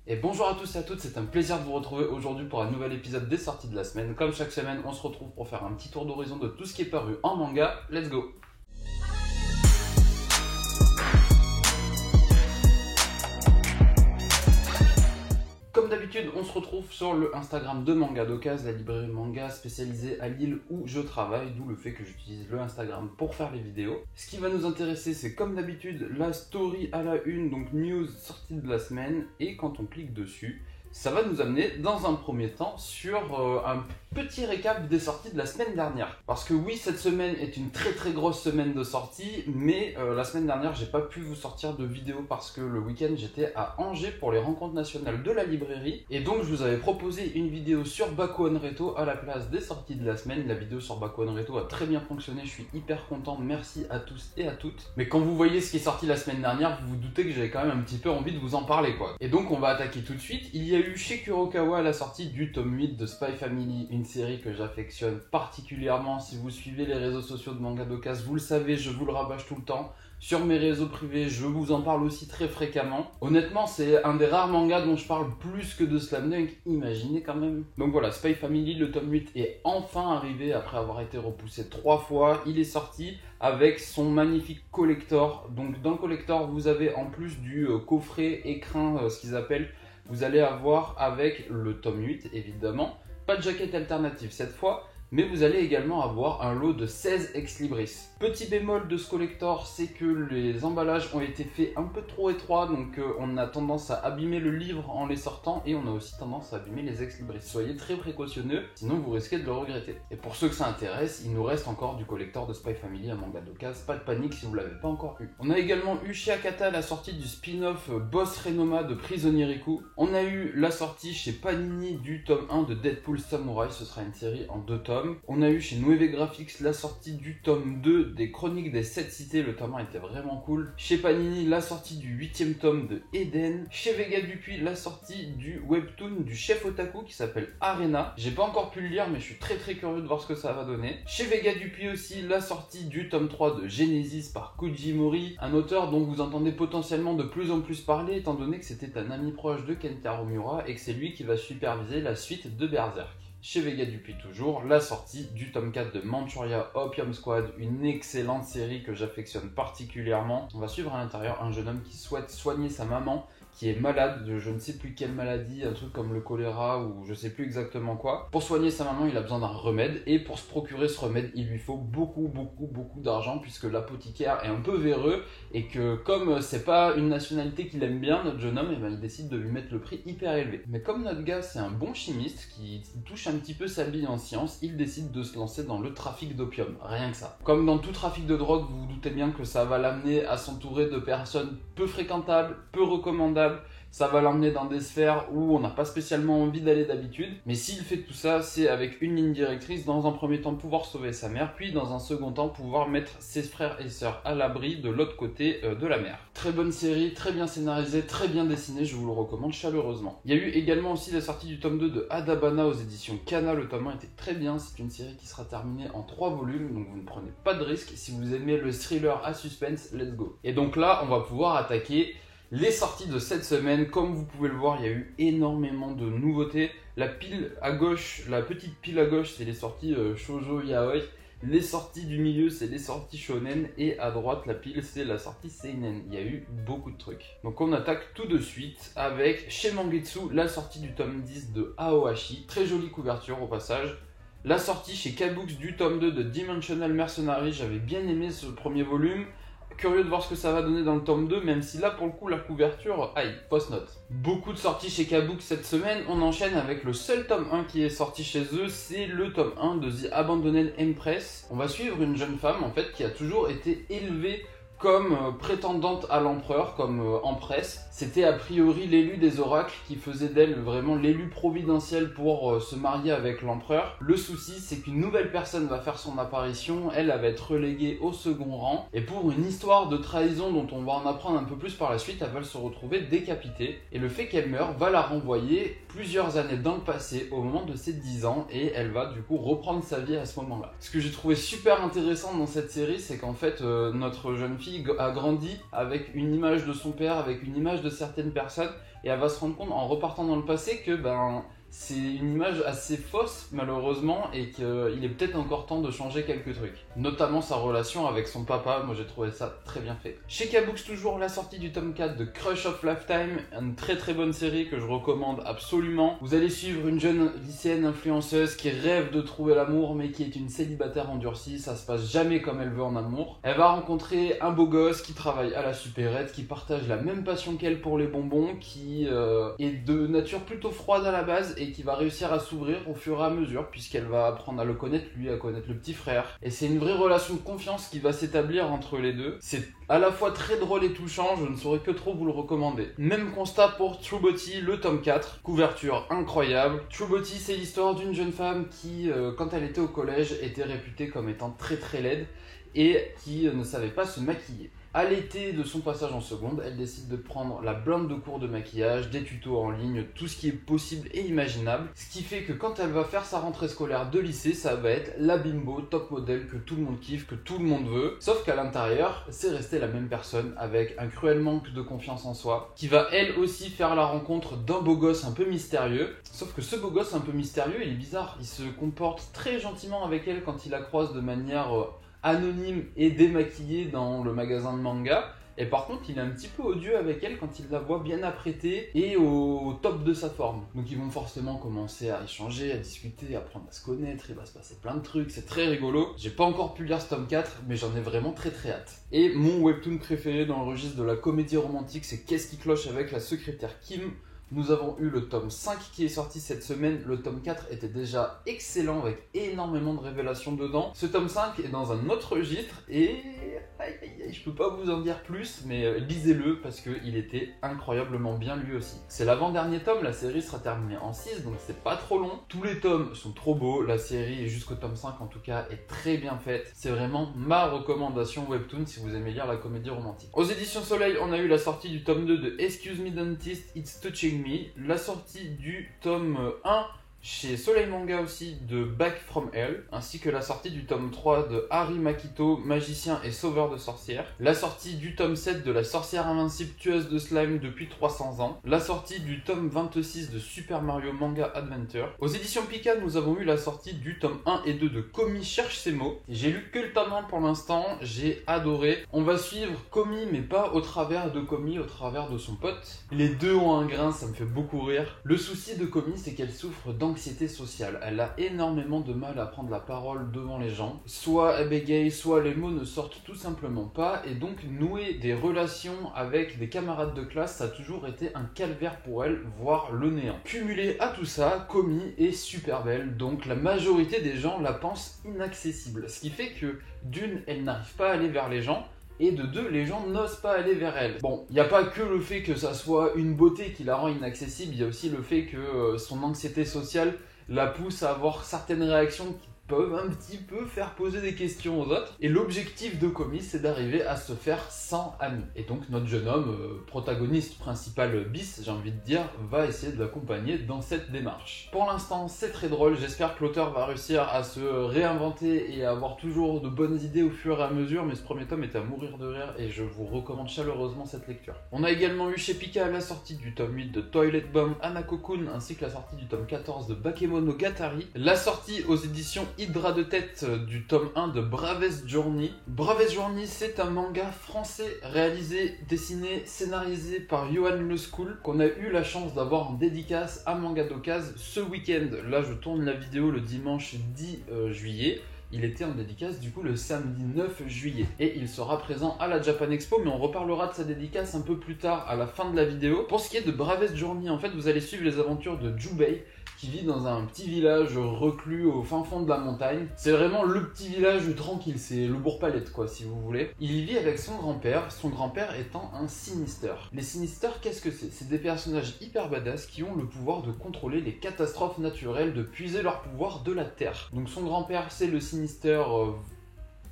Et bonjour à tous et à toutes, c'est un plaisir de vous retrouver aujourd'hui pour un nouvel épisode des sorties de la semaine. Comme chaque semaine, on se retrouve pour faire un petit tour d'horizon de tout ce qui est paru en manga. Let's go! Comme d'habitude, on se retrouve sur le Instagram de Manga d'Occasion, la librairie manga spécialisée à Lille où je travaille, d'où le fait que j'utilise le Instagram pour faire les vidéos. Ce qui va nous intéresser, c'est comme d'habitude la story à la une, donc news sortie de la semaine, et quand on clique dessus, ça va nous amener dans un premier temps sur un petit récap des sorties de la semaine dernière. Parce que oui, cette semaine est une très grosse semaine de sorties, mais la semaine dernière, j'ai pas pu vous sortir de vidéo parce que le week-end, j'étais à Angers pour les rencontres nationales de la librairie. Et donc, je vous avais proposé une vidéo sur Bakuon Reto à la place des sorties de la semaine. La vidéo sur Bakuon Reto a très bien fonctionné, je suis hyper content, merci à tous et à toutes. Mais quand vous voyez ce qui est sorti la semaine dernière, vous vous doutez que j'avais quand même un petit peu envie de vous en parler, quoi. Et donc, on va attaquer tout de suite. Il y a eu chez Kurokawa la sortie du tome 8 de Spy Family, une série que j'affectionne particulièrement. Si vous suivez les réseaux sociaux de Manga d'Occasion, vous le savez, je vous le rabâche tout le temps. Sur mes réseaux privés, je vous en parle aussi très fréquemment. Honnêtement, c'est un des rares mangas dont je parle plus que de Slam Dunk, imaginez quand même. Donc voilà, Spy Family, le tome 8 est enfin arrivé après avoir été repoussé 3 fois. Il est sorti avec son magnifique collector. Donc dans le collector, vous avez en plus du coffret écrin, ce qu'ils appellent, vous allez avoir avec le tome 8 évidemment, pas de jaquette alternative cette fois, mais vous allez également avoir un lot de 16 ex-libris. Petit bémol de ce collector, c'est que les emballages ont été faits un peu trop étroits, donc on a tendance à abîmer le livre en les sortant, et on a aussi tendance à abîmer les ex-libris. Soyez très précautionneux, sinon vous risquez de le regretter. Et pour ceux que ça intéresse, il nous reste encore du collector de Spy Family à Manga d'Occasion, pas de panique si vous ne l'avez pas encore eu. On a également eu chez Akata la sortie du spin-off Boss Renoma de Prisonnier Riku. On a eu la sortie chez Panini du tome 1 de Deadpool Samurai, ce sera une série en 2 tomes. On a eu chez Nueve Graphics la sortie du tome 2 des Chroniques des 7 cités, le tome 1 était vraiment cool. Chez Panini, la sortie du 8e tome de Eden. Chez Vega Dupuis, la sortie du webtoon du chef otaku qui s'appelle Arena. J'ai pas encore pu le lire, mais je suis très curieux de voir ce que ça va donner. Chez Vega Dupuis aussi, la sortie du tome 3 de Genesis par Koji Mori, un auteur dont vous entendez potentiellement de plus en plus parler, étant donné que c'était un ami proche de Kentaro Miura et que c'est lui qui va superviser la suite de Berserk. Chez Vega Dupuis toujours, la sortie du tome 4 de Manchuria Opium Squad, une excellente série que j'affectionne particulièrement. On va suivre à l'intérieur un jeune homme qui souhaite soigner sa maman, qui est malade de je ne sais plus quelle maladie, un truc comme le choléra ou je sais plus exactement quoi. Pour soigner sa maman, il a besoin d'un remède, et pour se procurer ce remède, il lui faut beaucoup d'argent, puisque l'apothicaire est un peu véreux, et que comme c'est pas une nationalité qu'il aime bien, notre jeune homme, eh ben, il décide de lui mettre le prix hyper élevé. Mais comme notre gars c'est un bon chimiste qui touche un petit peu sa bille en science, il décide de se lancer dans le trafic d'opium, rien que ça. Comme dans tout trafic de drogue, vous vous doutez bien que ça va l'amener à s'entourer de personnes peu fréquentables, peu recommandables. Ça va l'emmener dans des sphères où on n'a pas spécialement envie d'aller d'habitude. Mais s'il fait tout ça, c'est avec une ligne directrice. Dans un premier temps, pouvoir sauver sa mère, puis dans un second temps, pouvoir mettre ses frères et sœurs à l'abri de l'autre côté de la mer. Très bonne série, très bien scénarisée, très bien dessinée, je vous le recommande chaleureusement. Il y a eu également aussi la sortie du tome 2 de Adabana aux éditions Kana. Le tome 1 était très bien, c'est une série qui sera terminée en 3 volumes, donc vous ne prenez pas de risque. Si vous aimez le thriller à suspense, let's go. Et donc là, on va pouvoir attaquer les sorties de cette semaine. Comme vous pouvez le voir, il y a eu énormément de nouveautés. La pile à gauche, la petite pile à gauche, c'est les sorties shoujo yaoi. Les sorties du milieu, c'est les sorties shonen. Et à droite, la pile, c'est la sortie seinen. Il y a eu beaucoup de trucs. Donc on attaque tout de suite avec chez Mangetsu, la sortie du tome 10 de Aohashi. Très jolie couverture au passage. La sortie chez K-Books du tome 2 de Dimensional Mercenary. J'avais bien aimé ce premier volume. Curieux de voir ce que ça va donner dans le tome 2, même si là pour le coup la couverture, aïe, post-note. Beaucoup de sorties chez K-Books cette semaine. On enchaîne avec le seul tome 1 qui est sorti chez eux, c'est le tome 1 de The Abandoned Empress. On va suivre une jeune femme en fait qui a toujours été élevée comme prétendante à l'empereur, comme empresse. C'était a priori l'élu des oracles qui faisait d'elle vraiment l'élu providentiel pour se marier avec l'empereur. Le souci, c'est qu'une nouvelle personne va faire son apparition, elle va être reléguée au second rang, et pour une histoire de trahison dont on va en apprendre un peu plus par la suite, elle va se retrouver décapitée, et le fait qu'elle meure va la renvoyer plusieurs années dans le passé, au moment de ses 10 ans, et elle va du coup reprendre sa vie à ce moment-là. Ce que j'ai trouvé super intéressant dans cette série, c'est qu'en fait, notre jeune fille a grandi avec une image de son père, avec une image de certaines personnes, et elle va se rendre compte en repartant dans le passé que c'est une image assez fausse malheureusement et qu'il est peut-être encore temps de changer quelques trucs. Notamment sa relation avec son papa, moi j'ai trouvé ça très bien fait. Chez K-Books toujours la sortie du tome 4 de Crush of Lifetime, une très très bonne série que je recommande absolument. Vous allez suivre une jeune lycéenne influenceuse qui rêve de trouver l'amour mais qui est une célibataire endurcie, ça se passe jamais comme elle veut en amour. Elle va rencontrer un beau gosse qui travaille à la supérette, qui partage la même passion qu'elle pour les bonbons, qui est de nature plutôt froide à la base et qui va réussir à s'ouvrir au fur et à mesure puisqu'elle va apprendre à le connaître, lui à connaître le petit frère. Et c'est une vraie relation de confiance qui va s'établir entre les deux. C'est à la fois très drôle et touchant, je ne saurais que trop vous le recommander. Même constat pour True Beauty, le tome 4, couverture incroyable. True Beauty, c'est l'histoire d'une jeune femme qui, quand elle était au collège, était réputée comme étant très très laide et qui ne savait pas se maquiller. À l'été de son passage en seconde, elle décide de prendre la blinde de cours de maquillage, des tutos en ligne, tout ce qui est possible et imaginable. Ce qui fait que quand elle va faire sa rentrée scolaire de lycée, ça va être la bimbo top modèle que tout le monde kiffe, que tout le monde veut. Sauf qu'à l'intérieur, c'est resté la même personne avec un cruel manque de confiance en soi, qui va elle aussi faire la rencontre d'un beau gosse un peu mystérieux. Sauf que ce beau gosse un peu mystérieux, il est bizarre. Il se comporte très gentiment avec elle quand il la croise de manière anonyme et démaquillée dans le magasin de manga. Et par contre, il est un petit peu odieux avec elle quand il la voit bien apprêtée et au top de sa forme. Donc ils vont forcément commencer à échanger, à discuter, à apprendre à se connaître, il va se passer plein de trucs, c'est très rigolo. J'ai pas encore pu lire ce tome 4, mais j'en ai vraiment très très hâte. Et mon webtoon préféré dans le registre de la comédie romantique, c'est Qu'est-ce qui cloche avec la secrétaire Kim. Nous avons eu le tome 5 qui est sorti cette semaine, le tome 4 était déjà excellent avec énormément de révélations dedans. Ce tome 5 est dans un autre registre et je peux pas vous en dire plus, mais lisez-le parce qu'il était incroyablement bien lui aussi. C'est l'avant-dernier tome, la série sera terminée en 6 donc c'est pas trop long. Tous les tomes sont trop beaux, la série jusqu'au tome 5 en tout cas est très bien faite. C'est vraiment ma recommandation webtoon si vous aimez lire la comédie romantique. Aux éditions Soleil, on a eu la sortie du tome 2 de Excuse Me Dentist, It's Touching Me, la sortie du tome 1 chez Soleil Manga aussi de Back from Hell, ainsi que la sortie du tome 3 de Harry Makito, magicien et sauveur de sorcières, la sortie du tome 7 de la sorcière invincible tueuse de slime depuis 300 ans, la sortie du tome 26 de Super Mario Manga Adventure. Aux éditions Pika, nous avons eu la sortie du tome 1 et 2 de Komi cherche ses mots. J'ai lu que le tome 1 pour l'instant, j'ai adoré. On va suivre Komi, mais pas au travers de Komi, au travers de son pote. Les deux ont un grain, ça me fait beaucoup rire. Le souci de Komi, c'est qu'elle souffre d'anxiété sociale. Elle a énormément de mal à prendre la parole devant les gens. Soit elle bégaye, soit les mots ne sortent tout simplement pas. Et donc nouer des relations avec des camarades de classe, ça a toujours été un calvaire pour elle, voire le néant. Cumulé à tout ça, Komi est super belle, donc la majorité des gens la pensent inaccessible. Ce qui fait que d'une, elle n'arrive pas à aller vers les gens, et de deux, les gens n'osent pas aller vers elle. Bon, il n'y a pas que le fait que ça soit une beauté qui la rend inaccessible, il y a aussi le fait que son anxiété sociale la pousse à avoir certaines réactions qui peuvent un petit peu faire poser des questions aux autres. Et l'objectif de Komi, c'est d'arriver à se faire 100 amis. Et donc notre jeune homme, protagoniste principal bis, j'ai envie de dire, va essayer de l'accompagner dans cette démarche. Pour l'instant, c'est très drôle, j'espère que l'auteur va réussir à se réinventer et à avoir toujours de bonnes idées au fur et à mesure, mais ce premier tome est à mourir de rire et je vous recommande chaleureusement cette lecture. On a également eu chez Pika la sortie du tome 8 de Toilet Bomb Hanako-kun, ainsi que la sortie du tome 14 de Bakemonogatari, la sortie aux éditions Hydra de tête du tome 1 de Bravest Journey. Bravest Journey, c'est un manga français réalisé, dessiné, scénarisé par Yohan Le School, qu'on a eu la chance d'avoir en dédicace à Manga d'Occasion ce week-end. Là, je tourne la vidéo le dimanche 10 juillet. Il était en dédicace du coup le samedi 9 juillet et il sera présent à la Japan Expo, mais on reparlera de sa dédicace un peu plus tard à la fin de la vidéo. Pour ce qui est de Bravest Journey, en fait vous allez suivre les aventures de Jubei qui vit dans un petit village reclus au fin fond de la montagne. C'est vraiment le petit village tranquille, c'est le Bourg-Palette quoi si vous voulez. Il y vit avec son grand-père étant un Sinister. Les Sinister, qu'est-ce que c'est? C'est des personnages hyper badass qui ont le pouvoir de contrôler les catastrophes naturelles, de puiser leur pouvoir de la terre. Donc son grand-père c'est le Sinister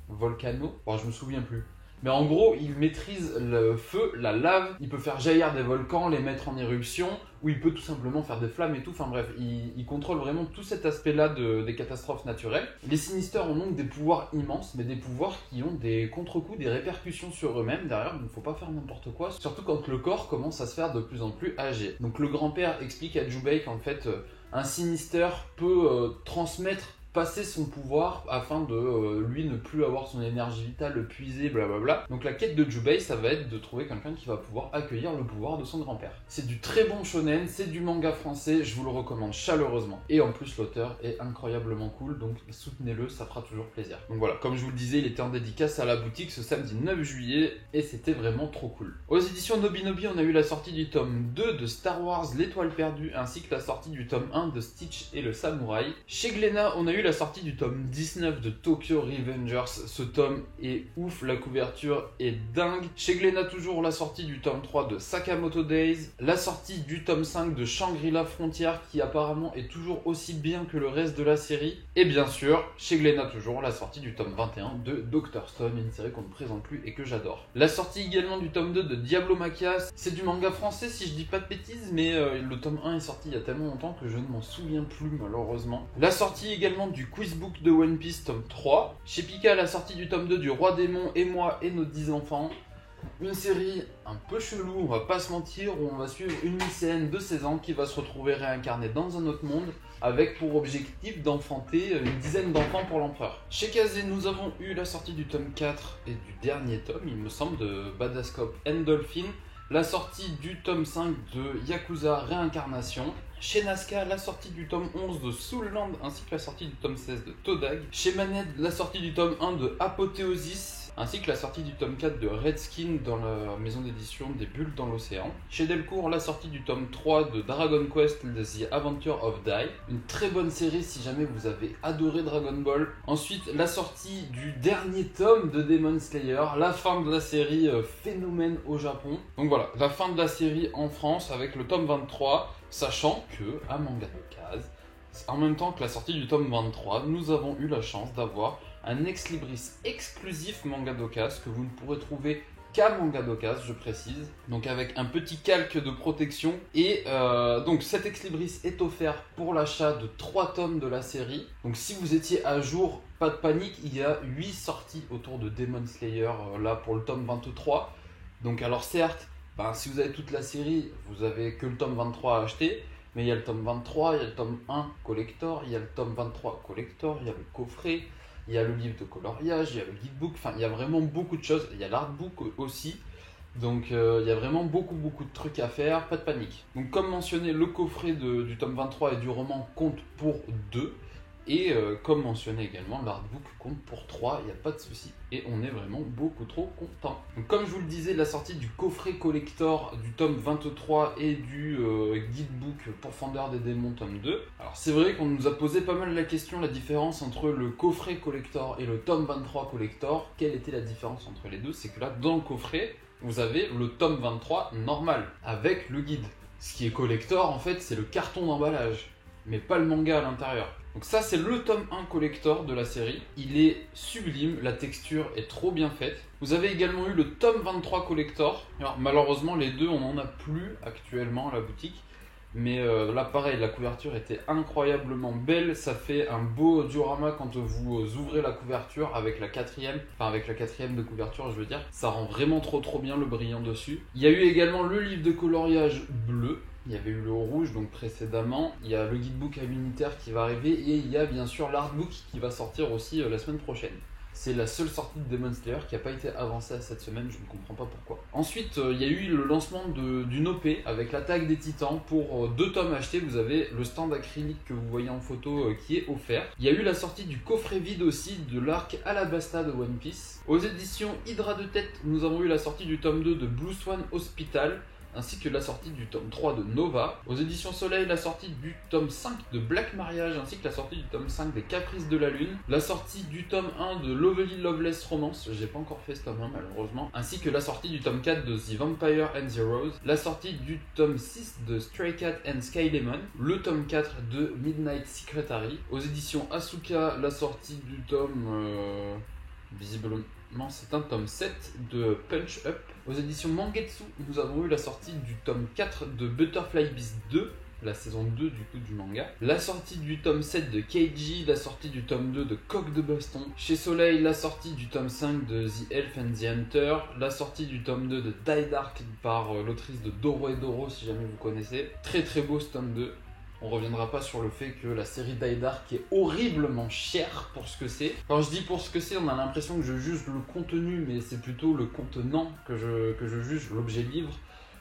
Volcano, bon je me souviens plus. Mais en gros, il maîtrise le feu, la lave, il peut faire jaillir des volcans, les mettre en éruption, ou il peut tout simplement faire des flammes et tout. Enfin bref, il contrôle vraiment tout cet aspect-là des catastrophes naturelles. Les Sinister ont donc des pouvoirs immenses, mais des pouvoirs qui ont des contre-coups, des répercussions sur eux-mêmes derrière, donc il ne faut pas faire n'importe quoi, surtout quand le corps commence à se faire de plus en plus âgé. Donc le grand-père explique à Jubei qu'en fait, un Sinister peut passer son pouvoir afin de lui ne plus avoir son énergie vitale puisée, blablabla. Donc la quête de Jubei, ça va être de trouver quelqu'un qui va pouvoir accueillir le pouvoir de son grand-père. C'est du très bon shonen, c'est du manga français, je vous le recommande chaleureusement. Et en plus l'auteur est incroyablement cool, donc soutenez-le, ça fera toujours plaisir. Donc voilà, comme je vous le disais, il était en dédicace à la boutique ce samedi 9 juillet et c'était vraiment trop cool. Aux éditions Nobinobi, on a eu la sortie du tome 2 de Star Wars L'Étoile Perdue, ainsi que la sortie du tome 1 de Stitch et le Samouraï. Chez Glénat, on a eu la sortie du tome 19 de Tokyo Revengers. Ce tome est ouf, la couverture est dingue. Chez Glénat, toujours la sortie du tome 3 de Sakamoto Days, la sortie du tome 5 de Shangri-La Frontier qui apparemment est toujours aussi bien que le reste de la série. Et bien sûr, chez Glénat toujours, la sortie du tome 21 de Dr. Stone, une série qu'on ne présente plus et que j'adore. La sortie également du tome 2 de Diablo Machias, c'est du manga français si je dis pas de bêtises, mais le tome 1 est sorti il y a tellement longtemps que je ne m'en souviens plus malheureusement. La sortie également du Quizbook de One Piece tome 3. Chez Pika, la sortie du tome 2 du Roi Démon et moi et nos 10 enfants. Une série un peu chelou, on va pas se mentir, où on va suivre une lycéenne de 16 ans qui va se retrouver réincarnée dans un autre monde avec pour objectif d'enfanter une dizaine d'enfants pour l'empereur. Chez Kazé, nous avons eu la sortie du tome 4 et du dernier tome, il me semble, de Badass Cop and Dolphin, la sortie du tome 5 de Yakuza Réincarnation. Chez Nazca, la sortie du tome 11 de Soulland ainsi que la sortie du tome 16 de Todag. Chez Maned, la sortie du tome 1 de Apothéosis ainsi que la sortie du tome 4 de Redskin dans la maison d'édition des Bulles dans l'océan. Chez Delcourt, la sortie du tome 3 de Dragon Quest The Adventure of Dai. Une très bonne série si jamais vous avez adoré Dragon Ball. Ensuite, la sortie du dernier tome de Demon Slayer, la fin de la série phénomène au Japon. Donc voilà, la fin de la série en France avec le tome 23, sachant que à Manga de Case, en même temps que la sortie du tome 23, nous avons eu la chance d'avoir un ex-libris exclusif Manga d'Occasion que vous ne pourrez trouver qu'à Manga d'Occasion, je précise. Donc avec un petit calque de protection. Et donc cet ex-libris est offert pour l'achat de 3 tomes de la série. Donc si vous étiez à jour, pas de panique, il y a 8 sorties autour de Demon Slayer là pour le tome 23. Donc alors certes, si vous avez toute la série, vous avez que le tome 23 à acheter. Mais il y a le tome 23, il y a le tome 1 collector, il y a le tome 23 collector, il y a le coffret, il y a le livre de coloriage, il y a le guidebook, enfin il y a vraiment beaucoup de choses, il y a l'artbook aussi, donc il y a vraiment beaucoup de trucs à faire, pas de panique. Donc comme mentionné, le coffret du tome 23 et du roman compte pour 2, et comme mentionné également, l'artbook compte pour 3, il n'y a pas de souci, et on est vraiment beaucoup trop content. Donc comme je vous le disais, la sortie du coffret collector du tome 23 et du guidebook Pourfendeur des démons tome 2. Alors c'est vrai qu'on nous a posé pas mal la question, la différence entre le coffret collector et le tome 23 collector. Quelle était la différence entre les deux? C'est que là, dans le coffret, vous avez le tome 23 normal, avec le guide. Ce qui est collector, en fait, c'est le carton d'emballage, mais pas le manga à l'intérieur. Donc ça c'est le tome 1 collector de la série, il est sublime, la texture est trop bien faite. Vous avez également eu le tome 23 collector, alors malheureusement les deux on n'en a plus actuellement à la boutique. Mais là pareil, la couverture était incroyablement belle, ça fait un beau diorama quand vous ouvrez la couverture avec la quatrième de couverture je veux dire. Ça rend vraiment trop bien le brillant dessus. Il y a eu également le livre de coloriage bleu. Il y avait eu le rouge donc précédemment, il y a le guidebook à l'unitaire qui va arriver et il y a bien sûr l'artbook qui va sortir aussi la semaine prochaine. C'est la seule sortie de Demon Slayer qui n'a pas été avancée à cette semaine, je ne comprends pas pourquoi. Ensuite, il y a eu le lancement d'une OP avec l'attaque des titans. Pour 2 tomes achetés, vous avez le stand acrylique que vous voyez en photo qui est offert. Il y a eu la sortie du coffret vide aussi de l'arc Alabasta de One Piece. Aux éditions Hydra de Tête, nous avons eu la sortie du tome 2 de Blue Swan Hospital, ainsi que la sortie du tome 3 de Nova. Aux éditions Soleil, la sortie du tome 5 de Black Mariage, ainsi que la sortie du tome 5 des Caprices de la Lune, la sortie du tome 1 de Lovely Loveless Romance, j'ai pas encore fait ce tome 1 malheureusement, ainsi que la sortie du tome 4 de The Vampire and the Rose, la sortie du tome 6 de Stray Cat and Sky Lemon, le tome 4 de Midnight Secretary. Aux éditions Asuka, la sortie du tome... visiblement... Non, c'est un tome 7 de Punch Up. Aux éditions Mangetsu, nous avons eu la sortie du tome 4 de Butterfly Beast 2, la saison 2 du coup du manga, la sortie du tome 7 de Keiji, la sortie du tome 2 de Coq de Baston, chez Soleil la sortie du tome 5 de The Elf and the Hunter, la sortie du tome 2 de Die Dark par l'autrice de Doro et Doro si jamais vous connaissez, très très beau ce tome 2. On reviendra pas sur le fait que la série Die Dark est horriblement chère pour ce que c'est. Quand je dis pour ce que c'est, on a l'impression que je juge le contenu, mais c'est plutôt le contenant que je juge, l'objet livre.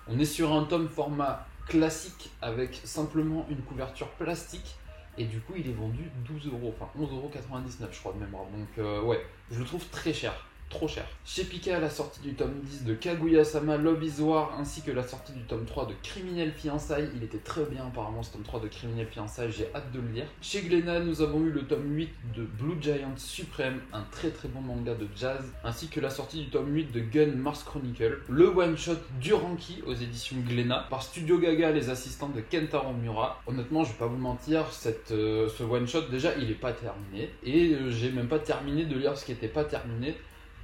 On est sur un tome format classique avec simplement une couverture plastique et du coup il est vendu 12€, enfin 11,99€ je crois de mémoire. Donc ouais, je le trouve très cher. Trop cher. Chez Pika, la sortie du tome 10 de Kaguya-sama Love is War ainsi que la sortie du tome 3 de Criminel Fiançailles. Il était très bien apparemment ce tome 3 de Criminel Fiançailles, j'ai hâte de le lire. Chez Glénat, nous avons eu le tome 8 de Blue Giant Supreme, un très très bon manga de jazz, ainsi que la sortie du tome 8 de Gun Mars Chronicle, le one-shot Duranki aux éditions Glénat par Studio Gaga, les assistants de Kentaro Miura. Honnêtement, je vais pas vous mentir, ce one-shot déjà il est pas terminé et j'ai même pas terminé de lire ce qui était pas terminé.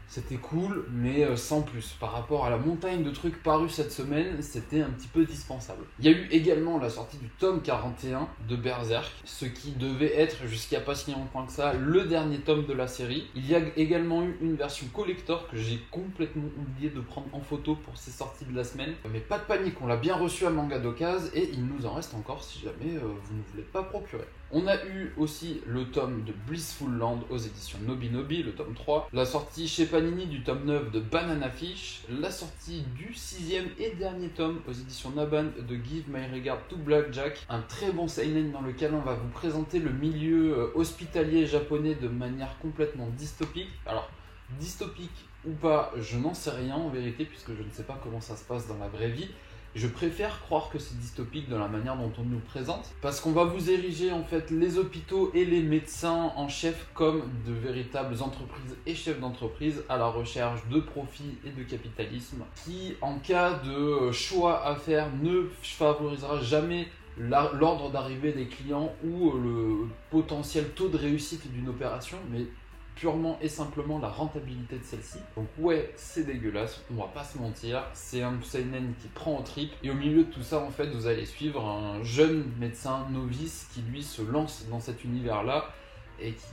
C'était cool, mais sans plus. Par rapport à la montagne de trucs parus cette semaine, c'était un petit peu dispensable. Il y a eu également la sortie du tome 41 de Berserk, ce qui devait être, jusqu'à pas si longtemps que ça, le dernier tome de la série. Il y a également eu une version collector que j'ai complètement oublié de prendre en photo pour ces sorties de la semaine. Mais pas de panique, on l'a bien reçu à Manga d'Occasion et il nous en reste encore si jamais vous ne voulez pas procurer. On a eu aussi le tome de Blissful Land aux éditions Nobinobi, le tome 3, la sortie chez Panini du tome 9 de Banana Fish, la sortie du 6e et dernier tome aux éditions Naban de Give My Regard to Blackjack, un très bon seinen dans lequel on va vous présenter le milieu hospitalier japonais de manière complètement dystopique. Alors, dystopique ou pas, je n'en sais rien en vérité puisque je ne sais pas comment ça se passe dans la vraie vie. Je préfère croire que c'est dystopique dans la manière dont on nous présente, parce qu'on va vous ériger en fait les hôpitaux et les médecins en chef comme de véritables entreprises et chefs d'entreprise à la recherche de profit et de capitalisme, qui en cas de choix à faire ne favorisera jamais l'ordre d'arrivée des clients ou le potentiel taux de réussite d'une opération, mais purement et simplement la rentabilité de celle-ci. Donc ouais, c'est dégueulasse, on va pas se mentir, c'est un seinen qui prend au trip, et au milieu de tout ça, en fait, vous allez suivre un jeune médecin novice qui lui se lance dans cet univers-là, et qui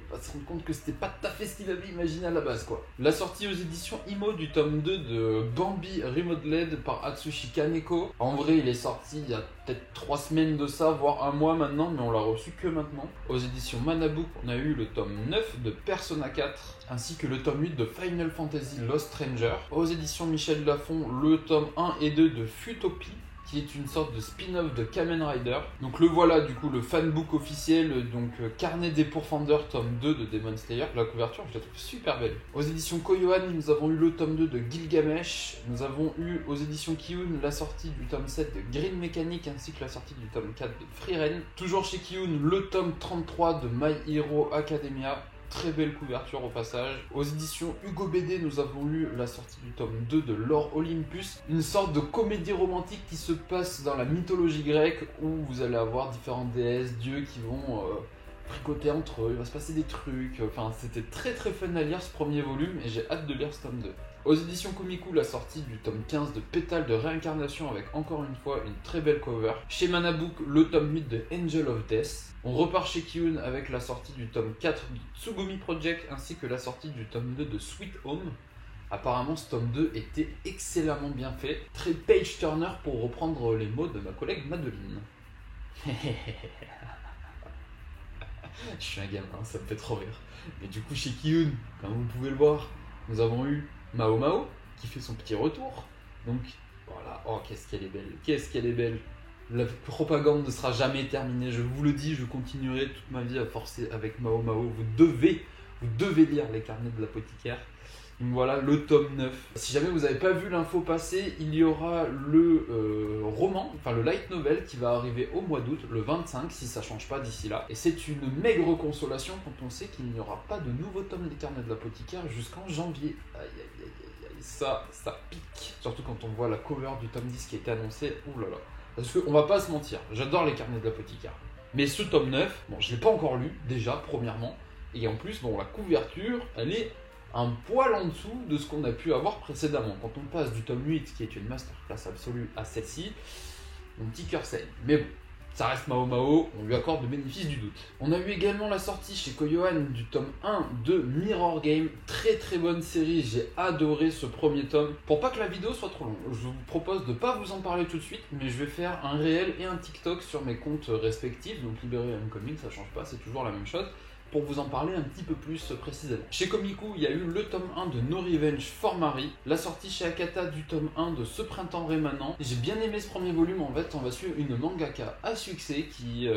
va se rendre compte que c'était pas tout à fait ce qu'il avait imaginé à la base, quoi. La sortie aux éditions Imo du tome 2 de Bambi Remodeled par Atsushi Kaneko. En vrai, il est sorti il y a peut-être 3 semaines de ça, voire un mois maintenant, mais on l'a reçu que maintenant. Aux éditions Manabook, on a eu le tome 9 de Persona 4, ainsi que le tome 8 de Final Fantasy Lost Stranger. Aux éditions Michel Lafon, le tome 1 et 2 de Futopie, qui est une sorte de spin-off de Kamen Rider. Donc le voilà du coup, le fanbook officiel, donc Carnet des pourfendeurs, tome 2 de Demon Slayer. La couverture, je la trouve super belle. Aux éditions Koyohan, nous avons eu le tome 2 de Gilgamesh. Nous avons eu aux éditions Kiyun la sortie du tome 7 de Green Mechanic, ainsi que la sortie du tome 4 de Frieren. Toujours chez Kiyun, le tome 33 de My Hero Academia. Très belle couverture au passage. Aux éditions Hugo BD, nous avons eu la sortie du tome 2 de Lore Olympus, une sorte de comédie romantique qui se passe dans la mythologie grecque où vous allez avoir différentes déesses, dieux qui vont fricoter entre eux, il va se passer des trucs. Enfin, c'était très très fun à lire ce premier volume et j'ai hâte de lire ce tome 2. Aux éditions Komiku, la sortie du tome 15 de Pétale de Réincarnation avec encore une fois une très belle cover. Chez Manabook, le tome 8 de Angel of Death. On repart chez Kiyun avec la sortie du tome 4 de Tsugumi Project ainsi que la sortie du tome 2 de Sweet Home. Apparemment, ce tome 2 était excellemment bien fait. Très page-turner pour reprendre les mots de ma collègue Madeline. Je suis un gamin, ça me fait trop rire. Mais du coup, chez Kiyun, comme vous pouvez le voir, nous avons eu Mao Mao qui fait son petit retour. Donc voilà, oh qu'est-ce qu'elle est belle, qu'est-ce qu'elle est belle. La propagande ne sera jamais terminée, je vous le dis, je continuerai toute ma vie à forcer avec Mao Mao. Vous devez lire les carnets de l'apothicaire. Donc voilà, le tome 9. Si jamais vous n'avez pas vu l'info passer, il y aura le roman, enfin le light novel qui va arriver au mois d'août, le 25, si ça change pas d'ici là. Et c'est une maigre consolation quand on sait qu'il n'y aura pas de nouveau tome des carnets de l'apothicaire jusqu'en janvier. Aïe aïe aïe aïe aïe, ça pique. Surtout quand on voit la cover du tome 10 qui a été annoncé, oulala. Parce qu'on va pas se mentir, j'adore les carnets de l'apothicaire. Mais ce tome 9, bon je l'ai pas encore lu, déjà, premièrement. Et en plus, bon la couverture, elle est un poil en dessous de ce qu'on a pu avoir précédemment. Quand on passe du tome 8, qui est une masterclass absolue, à celle-ci, mon petit cœur saigne. Mais bon, ça reste Mao Mao, on lui accorde le bénéfice du doute. On a eu également la sortie chez Koyohan du tome 1 de Mirror Game. Très bonne série, j'ai adoré ce premier tome. Pour pas que la vidéo soit trop longue, je vous propose de pas vous en parler tout de suite, mais je vais faire un réel et un TikTok sur mes comptes respectifs. Donc Libéré Comics, ça change pas, c'est toujours la même chose, pour vous en parler un petit peu plus précisément. Chez Komiku, il y a eu le tome 1 de No Revenge for Mary, la sortie chez Akata du tome 1 de Ce printemps rémanent. J'ai bien aimé ce premier volume, en fait, on va suivre une mangaka à succès qui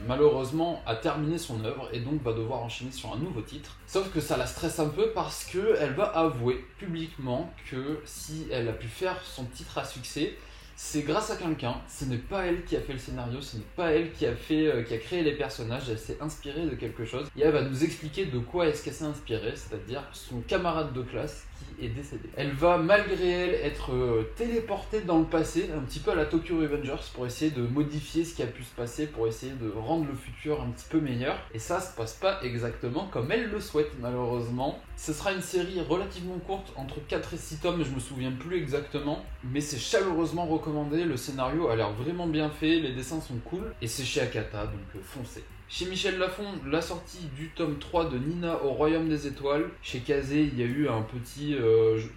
malheureusement a terminé son œuvre et donc va devoir enchaîner sur un nouveau titre. Sauf que ça la stresse un peu parce qu'elle va avouer publiquement que si elle a pu faire son titre à succès, c'est grâce à quelqu'un. Ce n'est pas elle qui a fait le scénario, ce n'est pas elle qui a créé les personnages. Elle s'est inspirée de quelque chose et elle va nous expliquer de quoi est-ce qu'elle s'est inspirée, c'est-à-dire son camarade de classe qui est décédé. Elle va malgré elle être téléportée dans le passé, un petit peu à la Tokyo Revengers, pour essayer de modifier ce qui a pu se passer, pour essayer de rendre le futur un petit peu meilleur. Et ça se passe pas exactement comme elle le souhaite, malheureusement. Ce sera une série relativement courte, entre 4 et 6 tomes, je me souviens plus exactement, mais c'est chaleureusement recommandé. Le scénario a l'air vraiment bien fait, les dessins sont cool, et c'est chez Akata, donc foncez. Chez Michel Lafon, la sortie du tome 3 de Nina au Royaume des Étoiles. Chez Kazé, il y a eu un petit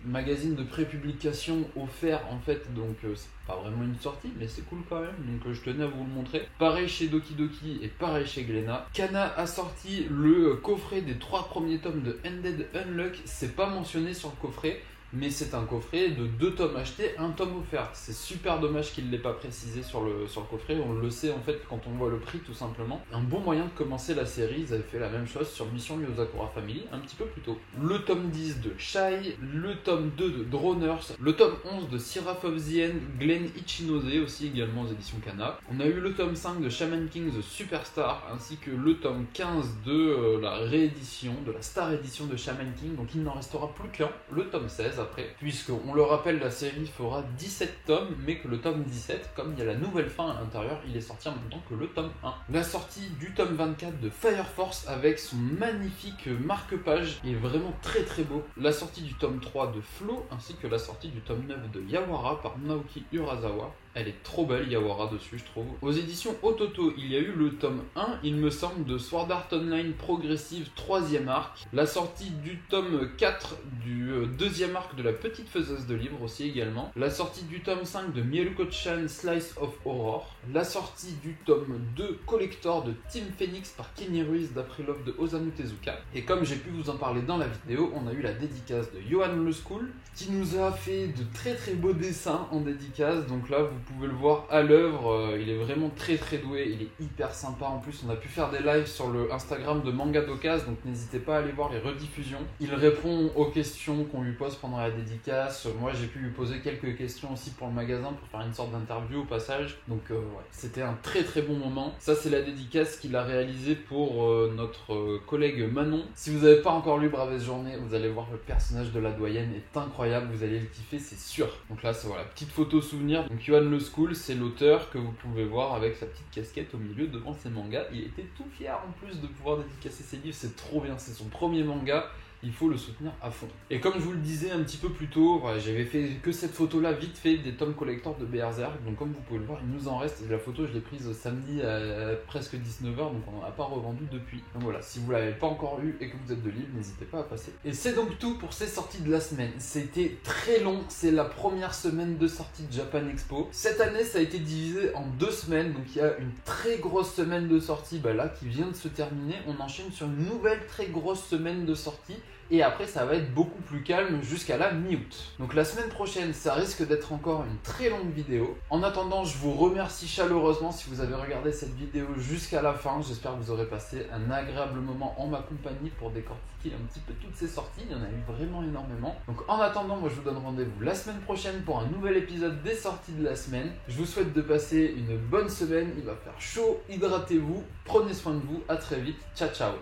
magazine de prépublication offert en fait, donc c'est pas vraiment une sortie, mais c'est cool quand même, donc je tenais à vous le montrer. Pareil chez Doki Doki et pareil chez Glénat. Kana a sorti le coffret des 3 premiers tomes de Ended Unluck, c'est pas mentionné sur le coffret, mais c'est un coffret de 2 tomes achetés, 1 tome offert. C'est super dommage qu'il ne l'ait pas précisé sur le coffret, on le sait en fait quand on voit le prix tout simplement. Un bon moyen de commencer la série, ils avaient fait la même chose sur Mission Yozakura Family un petit peu plus tôt. Le tome 10 de Shai, le tome 2 de Droners, le tome 11 de Seraph of the End, Glen Ichinose aussi également aux éditions Kana. On a eu le tome 5 de Shaman King The Superstar, ainsi que le tome 15 de la réédition, de la Star Edition de Shaman King, donc il n'en restera plus qu'un, le tome 16. Après, puisque on le rappelle, la série fera 17 tomes, mais que le tome 17, comme il y a la nouvelle fin à l'intérieur, il est sorti en même temps que le tome 1. La sortie du tome 24 de Fire Force avec son magnifique marque-page, il est vraiment très beau. La sortie du tome 3 de Flow, ainsi que la sortie du tome 9 de Yawara par Naoki Urasawa. Elle est trop belle, Yawara, dessus, je trouve. Aux éditions Ototo, il y a eu le tome 1, il me semble, de Sword Art Online Progressive 3e arc. La sortie du tome 4 du 2e arc de La Petite Faiseuse de Livres aussi également. La sortie du tome 5 de Mieruko-chan Slice of Horror. La sortie du tome 2 Collector de Team Phoenix par Kenny Ruiz d'après l'œuvre de Osamu Tezuka. Et comme j'ai pu vous en parler dans la vidéo, on a eu la dédicace de Yohan Le School qui nous a fait de très beaux dessins en dédicace. Donc là, vous pouvez le voir à l'œuvre, il est vraiment très doué, il est hyper sympa. En plus, on a pu faire des lives sur le Instagram de Manga d'Occasion, donc n'hésitez pas à aller voir les rediffusions. Il répond aux questions qu'on lui pose pendant la dédicace. Moi, j'ai pu lui poser quelques questions aussi pour le magasin pour faire une sorte d'interview au passage. Donc ouais, c'était un très bon moment. Ça, c'est la dédicace qu'il a réalisée pour notre collègue Manon. Si vous n'avez pas encore lu Bravesse Journée, vous allez voir le personnage de la doyenne est incroyable, vous allez le kiffer, c'est sûr. Donc là, c'est voilà, petite photo souvenir. Donc Yohan Le School, c'est l'auteur que vous pouvez voir avec sa petite casquette au milieu devant ses mangas. Il était tout fier en plus de pouvoir dédicacer ses livres, c'est trop bien, c'est son premier manga. Il faut le soutenir à fond. Et comme je vous le disais un petit peu plus tôt, voilà, j'avais fait que cette photo-là vite fait des tomes collector de Berserk. Donc comme vous pouvez le voir, il nous en reste. La photo, je l'ai prise samedi à presque 19h, donc on n'en a pas revendu depuis. Donc voilà, si vous l'avez pas encore eu et que vous êtes de Lille, n'hésitez pas à passer. Et c'est donc tout pour ces sorties de la semaine. C'était très long, c'est la première semaine de sortie de Japan Expo. Cette année, ça a été divisé en 2 semaines, donc il y a une très grosse semaine de sortie là qui vient de se terminer. On enchaîne sur une nouvelle très grosse semaine de sortie. Et après, ça va être beaucoup plus calme jusqu'à la mi-août. Donc la semaine prochaine, ça risque d'être encore une très longue vidéo. En attendant, je vous remercie chaleureusement si vous avez regardé cette vidéo jusqu'à la fin. J'espère que vous aurez passé un agréable moment en ma compagnie pour décortiquer un petit peu toutes ces sorties. Il y en a eu vraiment énormément. Donc en attendant, moi je vous donne rendez-vous la semaine prochaine pour un nouvel épisode des sorties de la semaine. Je vous souhaite de passer une bonne semaine. Il va faire chaud, hydratez-vous, prenez soin de vous. À très vite. Ciao, ciao.